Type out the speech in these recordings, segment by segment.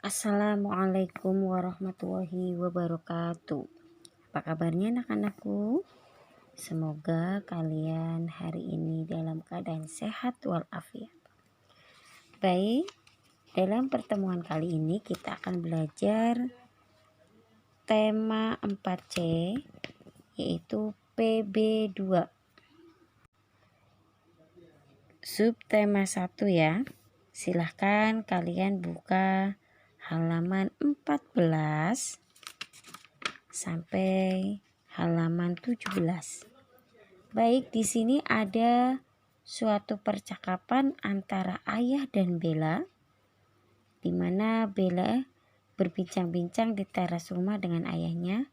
Assalamualaikum warahmatullahi wabarakatuh. Apa kabarnya anak-anakku? Semoga kalian hari ini dalam keadaan sehat walafiat. Baik, dalam pertemuan kali ini kita akan belajar tema 4C, yaitu PB2. Subtema 1 ya. Silahkan kalian buka halaman 14 sampai halaman 17. Baik, di sini ada suatu percakapan antara ayah dan Bella, di mana Bella berbincang-bincang di teras rumah dengan ayahnya,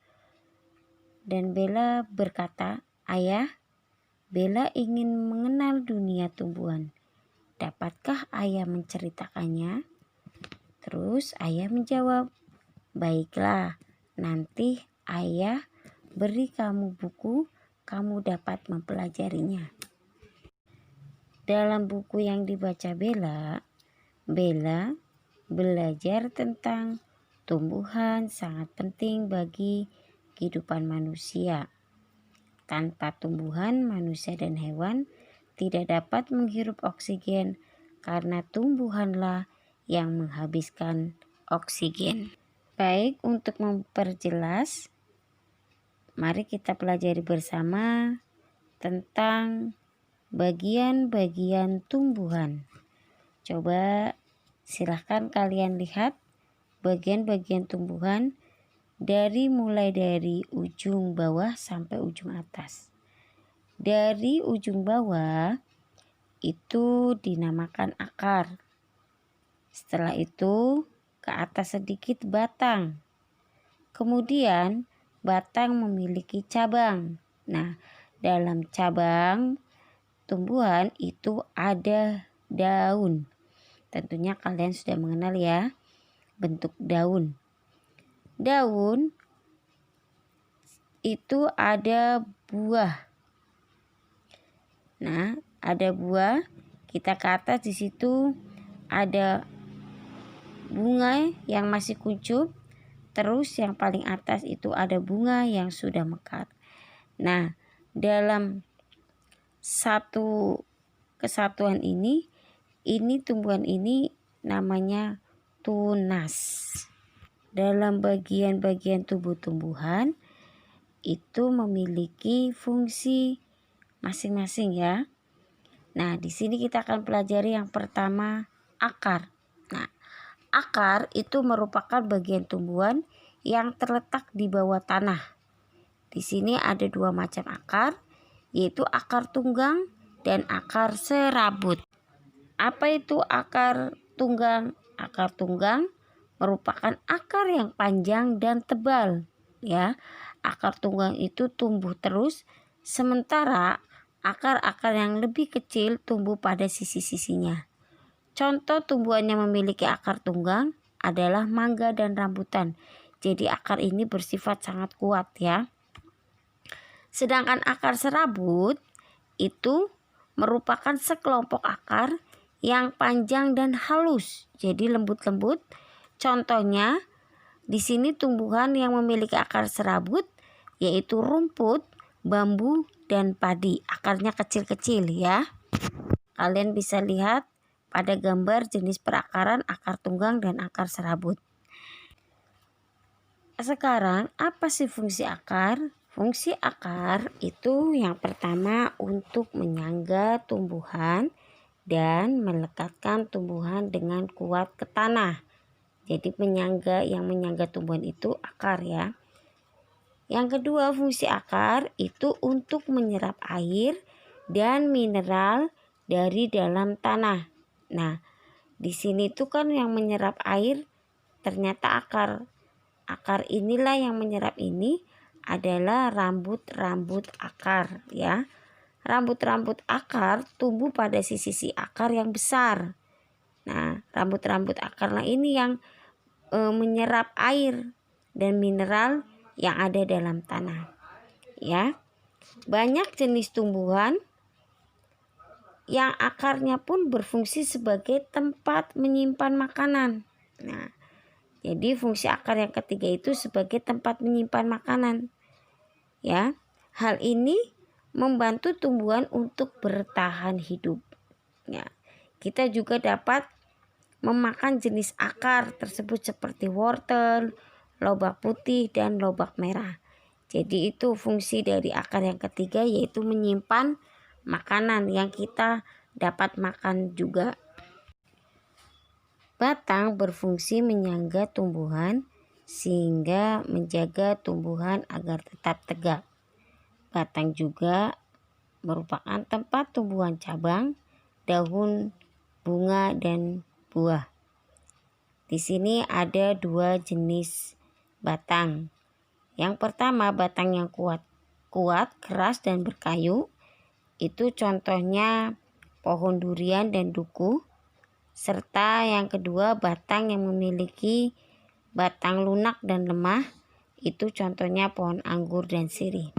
dan Bella berkata, "Ayah, Bella ingin mengenal dunia tumbuhan. Dapatkah ayah menceritakannya?" Terus ayah menjawab, "Baiklah, nanti ayah beri kamu buku, kamu dapat mempelajarinya." Dalam buku yang dibaca Bella belajar tentang tumbuhan sangat penting bagi kehidupan manusia. Tanpa tumbuhan, manusia dan hewan tidak dapat menghirup oksigen karena tumbuhanlah yang menghabiskan oksigen. Baik, untuk memperjelas, mari kita pelajari bersama tentang bagian-bagian tumbuhan. Coba silahkan kalian lihat bagian-bagian tumbuhan mulai dari ujung bawah sampai ujung atas. Dari ujung bawah itu dinamakan akar. Setelah itu ke atas sedikit batang. Kemudian batang memiliki cabang. Nah, dalam cabang tumbuhan itu ada daun. Tentunya kalian sudah mengenal ya bentuk daun. Daun itu ada buah. Nah, ada buah. Kita ke atas, di situ ada bunga yang masih kuncup. Terus yang paling atas itu ada bunga yang sudah mekar. Nah, dalam satu kesatuan ini tumbuhan ini namanya tunas. Dalam bagian-bagian tubuh tumbuhan itu memiliki fungsi masing-masing ya. Nah, di sini kita akan pelajari yang pertama, akar. Nah, akar itu merupakan bagian tumbuhan yang terletak di bawah tanah. Di sini ada dua macam akar, yaitu akar tunggang dan akar serabut. Apa itu akar tunggang? Akar tunggang merupakan akar yang panjang dan tebal, ya. Akar tunggang itu tumbuh terus, sementara akar-akar yang lebih kecil tumbuh pada sisi-sisinya. Contoh tumbuhan yang memiliki akar tunggang adalah mangga dan rambutan. Jadi akar ini bersifat sangat kuat ya. Sedangkan akar serabut itu merupakan sekelompok akar yang panjang dan halus. Jadi lembut-lembut. Contohnya di sini tumbuhan yang memiliki akar serabut yaitu rumput, bambu, dan padi. Akarnya kecil-kecil ya. Kalian bisa lihat pada gambar jenis perakaran akar tunggang dan akar serabut. Sekarang apa sih fungsi akar? Fungsi akar itu yang pertama untuk menyangga tumbuhan dan melekatkan tumbuhan dengan kuat ke tanah. Jadi yang menyangga tumbuhan itu akar ya. Yang kedua, fungsi akar itu untuk menyerap air dan mineral dari dalam tanah. Nah, di sini tuh kan yang menyerap air ternyata akar. Akar inilah yang menyerap ini adalah rambut-rambut akar ya. Rambut-rambut akar tumbuh pada sisi-sisi akar yang besar. Nah, rambut-rambut akarlah ini yang menyerap air dan mineral yang ada dalam tanah. Ya. Banyak jenis tumbuhan yang akarnya pun berfungsi sebagai tempat menyimpan makanan. Nah, Jadi fungsi akar yang ketiga itu sebagai tempat menyimpan makanan. Ya, hal ini membantu tumbuhan untuk bertahan hidup. Ya, kita juga dapat memakan jenis akar tersebut seperti wortel, lobak putih, dan lobak merah. Jadi itu fungsi dari akar yang ketiga, yaitu menyimpan makanan yang kita dapat makan juga. Batang berfungsi menyangga tumbuhan sehingga menjaga tumbuhan agar tetap tegak. Batang juga merupakan tempat tumbuhan cabang, daun, bunga, dan buah. Di sini ada 2 jenis batang. Yang pertama, batang yang kuat, keras dan berkayu. Itu contohnya pohon durian dan duku. Serta yang kedua, batang yang memiliki batang lunak dan lemah. Itu contohnya pohon anggur dan sirih.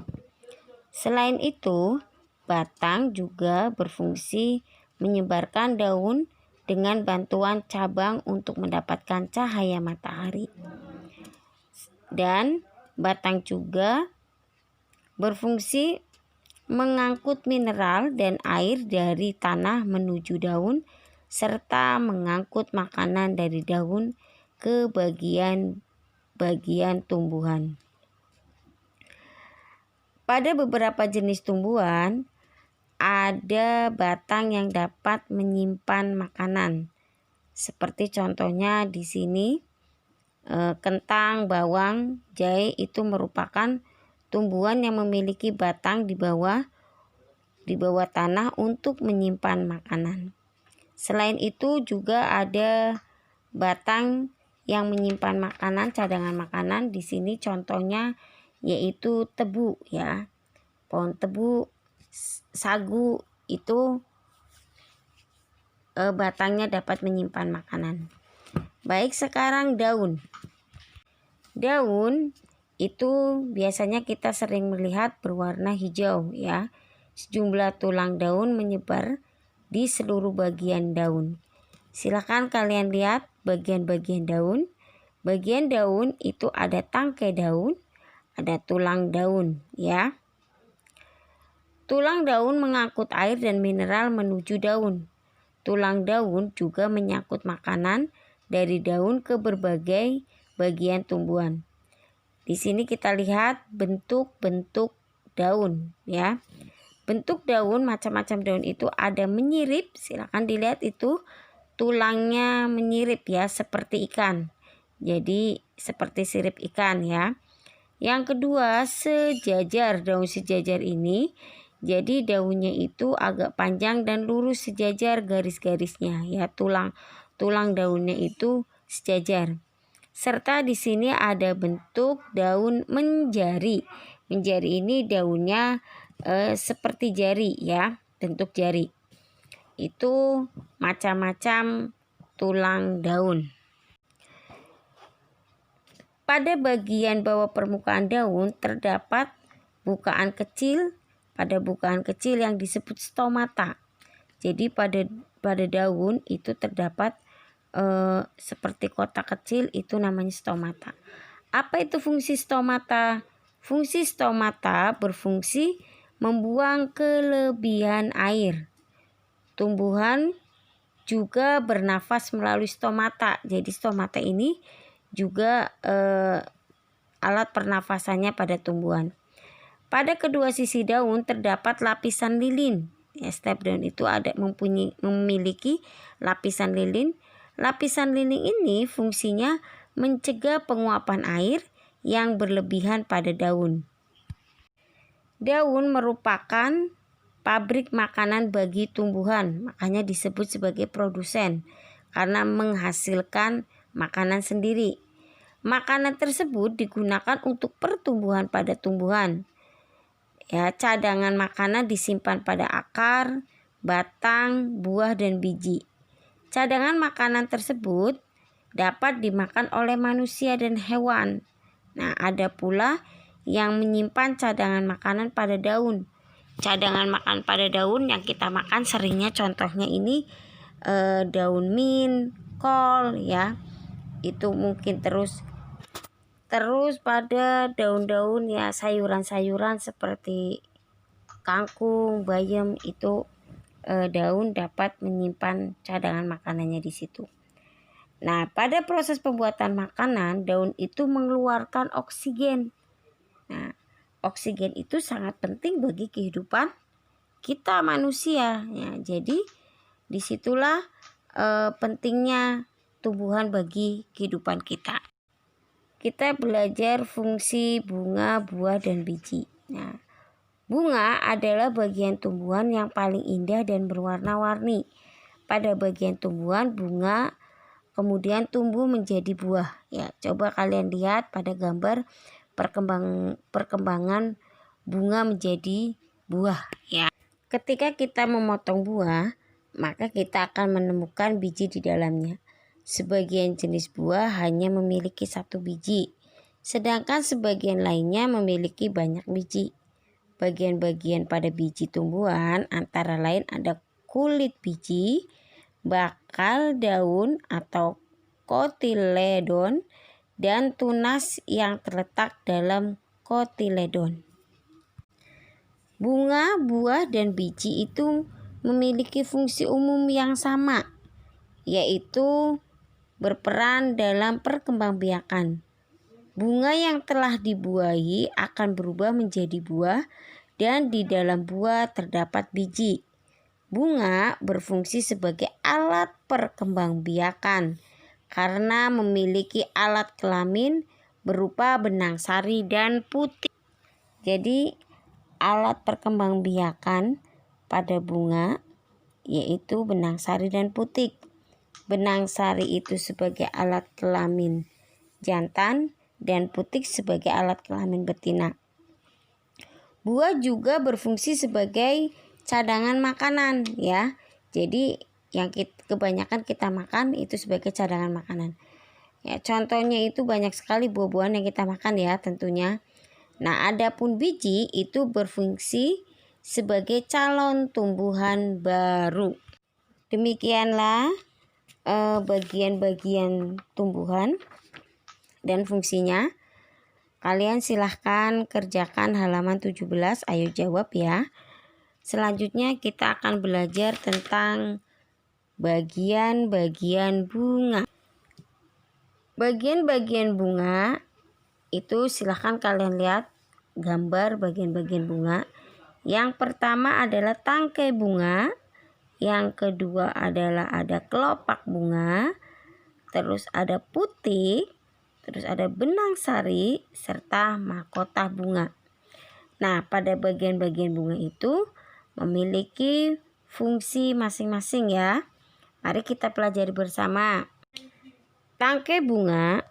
Selain itu, batang juga berfungsi menyebarkan daun dengan bantuan cabang untuk mendapatkan cahaya matahari. Dan batang juga berfungsi mengangkut mineral dan air dari tanah menuju daun, serta mengangkut makanan dari daun ke bagian tumbuhan. Pada beberapa jenis tumbuhan, ada batang yang dapat menyimpan makanan. Seperti contohnya di sini, kentang, bawang, jahe itu merupakan tumbuhan yang memiliki batang di bawah tanah untuk menyimpan makanan. Selain itu juga ada batang yang menyimpan makanan, cadangan makanan. Di sini contohnya yaitu tebu, ya. Pohon tebu, sagu itu batangnya dapat menyimpan makanan. Baik, sekarang daun. Daun itu biasanya kita sering melihat berwarna hijau, ya. Sejumlah tulang daun menyebar di seluruh bagian daun. Silakan kalian lihat bagian-bagian daun. Bagian daun itu ada tangkai daun, ada tulang daun, ya. Tulang daun mengangkut air dan mineral menuju daun. Tulang daun juga menyangkut makanan dari daun ke berbagai bagian tumbuhan. Di sini kita lihat bentuk-bentuk daun, ya. Bentuk daun, macam-macam daun itu ada menyirip. Silakan dilihat itu tulangnya menyirip, ya, seperti ikan. Jadi seperti sirip ikan, ya. Yang kedua, sejajar. Daun sejajar ini jadi daunnya itu agak panjang dan lurus sejajar garis-garisnya, ya. Tulang daunnya itu sejajar. Serta di sini ada bentuk daun menjari. Menjari ini daunnya seperti jari, ya, bentuk jari. Itu macam-macam tulang daun. Pada bagian bawah permukaan daun terdapat bukaan kecil. Pada bukaan kecil yang disebut stomata. Jadi pada daun itu terdapat seperti kotak kecil, itu namanya stomata. Apa itu fungsi stomata? Fungsi stomata berfungsi membuang kelebihan air. Tumbuhan juga bernafas melalui stomata. Jadi stomata ini juga alat pernafasannya pada tumbuhan. Pada kedua sisi daun terdapat lapisan lilin. Ya, setiap daun itu memiliki lapisan lilin. Lapisan lilin ini fungsinya mencegah penguapan air yang berlebihan pada daun. Daun merupakan pabrik makanan bagi tumbuhan, makanya disebut sebagai produsen karena menghasilkan makanan sendiri. Makanan tersebut digunakan untuk pertumbuhan pada tumbuhan. Ya, cadangan makanan disimpan pada akar, batang, buah, dan biji. Cadangan makanan tersebut dapat dimakan oleh manusia dan hewan. Nah, ada pula yang menyimpan cadangan makanan pada daun. Cadangan makan pada daun yang kita makan seringnya contohnya ini daun mint, kol, ya. itu mungkin terus pada daun-daun ya, sayuran-sayuran seperti kangkung, bayam, itu daun dapat menyimpan cadangan makanannya di situ. Nah, pada proses pembuatan makanan, daun itu mengeluarkan oksigen. Nah, oksigen itu sangat penting bagi kehidupan kita manusia. Ya, jadi disitulah pentingnya tumbuhan bagi kehidupan kita. Kita belajar fungsi bunga, buah, dan biji. Nah, bunga adalah bagian tumbuhan yang paling indah dan berwarna-warni. Pada bagian tumbuhan, bunga kemudian tumbuh menjadi buah. Ya, coba kalian lihat pada gambar perkembangan bunga menjadi buah. Ya, ketika kita memotong buah, maka kita akan menemukan biji di dalamnya. Sebagian jenis buah hanya memiliki 1 biji, sedangkan sebagian lainnya memiliki banyak biji. Bagian-bagian pada biji tumbuhan antara lain ada kulit biji, bakal daun atau kotiledon, dan tunas yang terletak dalam kotiledon. Bunga, buah, dan biji itu memiliki fungsi umum yang sama, yaitu berperan dalam perkembangbiakan. Bunga yang telah dibuahi akan berubah menjadi buah dan di dalam buah terdapat biji. Bunga berfungsi sebagai alat perkembangbiakan karena memiliki alat kelamin berupa benang sari dan putik. Jadi alat perkembangbiakan pada bunga yaitu benang sari dan putik. Benang sari itu sebagai alat kelamin jantan dan putik sebagai alat kelamin betina. Buah juga berfungsi sebagai cadangan makanan ya. Jadi yang kebanyakan kita makan itu sebagai cadangan makanan. Ya, contohnya itu banyak sekali buah-buahan yang kita makan ya tentunya. Nah, adapun biji itu berfungsi sebagai calon tumbuhan baru. Demikianlah bagian-bagian tumbuhan dan fungsinya. Kalian silahkan kerjakan halaman 17, ayo jawab ya. Selanjutnya kita akan belajar tentang bagian-bagian bunga. Bagian-bagian bunga itu silahkan kalian lihat gambar bagian-bagian bunga. Yang pertama adalah tangkai bunga. Yang kedua adalah ada kelopak bunga, terus ada putik, terus ada benang sari, serta mahkota bunga. Nah, pada bagian-bagian bunga itu memiliki fungsi masing-masing ya. Mari kita pelajari bersama. Tangkai bunga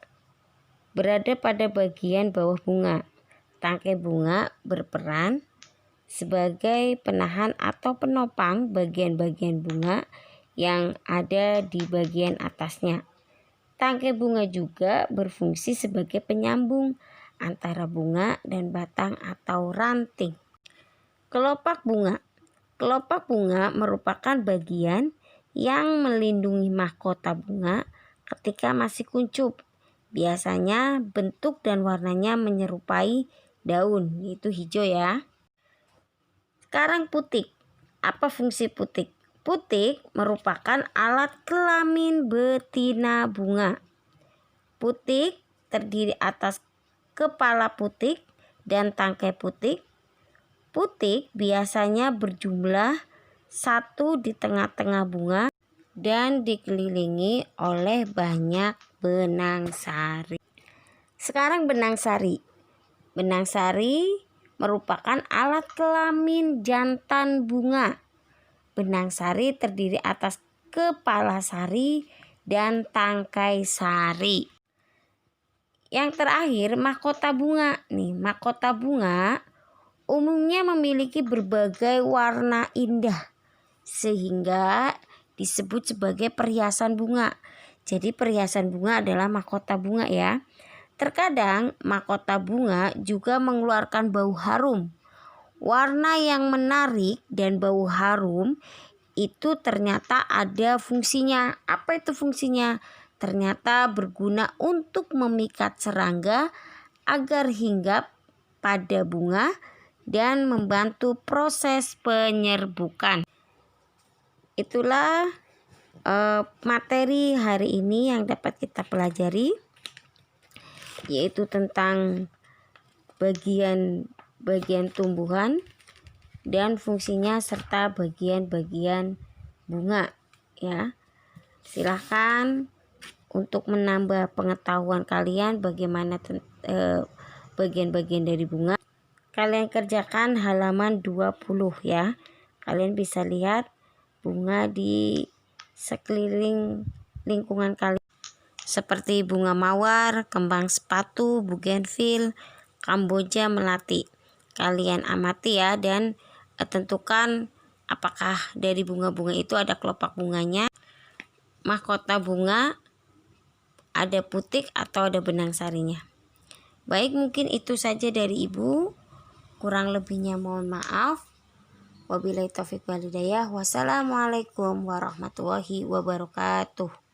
berada pada bagian bawah bunga. Tangkai bunga berperan sebagai penahan atau penopang bagian-bagian bunga yang ada di bagian atasnya. Tangkai bunga juga berfungsi sebagai penyambung antara bunga dan batang atau ranting. Kelopak bunga. Kelopak bunga merupakan bagian yang melindungi mahkota bunga ketika masih kuncup. Biasanya bentuk dan warnanya menyerupai daun, yaitu hijau ya. Sekarang putik. Apa fungsi putik? Putik merupakan alat kelamin betina bunga. Putik terdiri atas kepala putik dan tangkai putik. Putik biasanya berjumlah 1 di tengah-tengah bunga dan dikelilingi oleh banyak benang sari. Sekarang benang sari. Benang sari merupakan alat kelamin jantan bunga. Benang sari terdiri atas kepala sari dan tangkai sari. Yang terakhir mahkota bunga. Nih, mahkota bunga umumnya memiliki berbagai warna indah sehingga disebut sebagai perhiasan bunga. Jadi perhiasan bunga adalah mahkota bunga ya. Terkadang mahkota bunga juga mengeluarkan bau harum. Warna yang menarik dan bau harum itu ternyata ada fungsinya. Apa itu fungsinya? ternyata berguna untuk memikat serangga agar hinggap pada bunga dan membantu proses penyerbukan. Itulah materi hari ini yang dapat kita pelajari, yaitu tentang bagian tumbuhan dan fungsinya serta bagian-bagian bunga ya. Silahkan untuk menambah pengetahuan kalian bagaimana bagian-bagian dari bunga. Kalian kerjakan halaman 20 ya. Kalian bisa lihat bunga di sekeliling lingkungan kalian seperti bunga mawar, kembang sepatu, bougainville, kamboja, melati. Kalian amati ya dan tentukan apakah dari bunga-bunga itu ada kelopak bunganya, mahkota bunga, ada putik atau ada benang sarinya. Baik, mungkin itu saja dari Ibu. Kurang lebihnya mohon maaf. Wabillahi taufiq wal hidayah. Wassalamualaikum warahmatullahi wabarakatuh.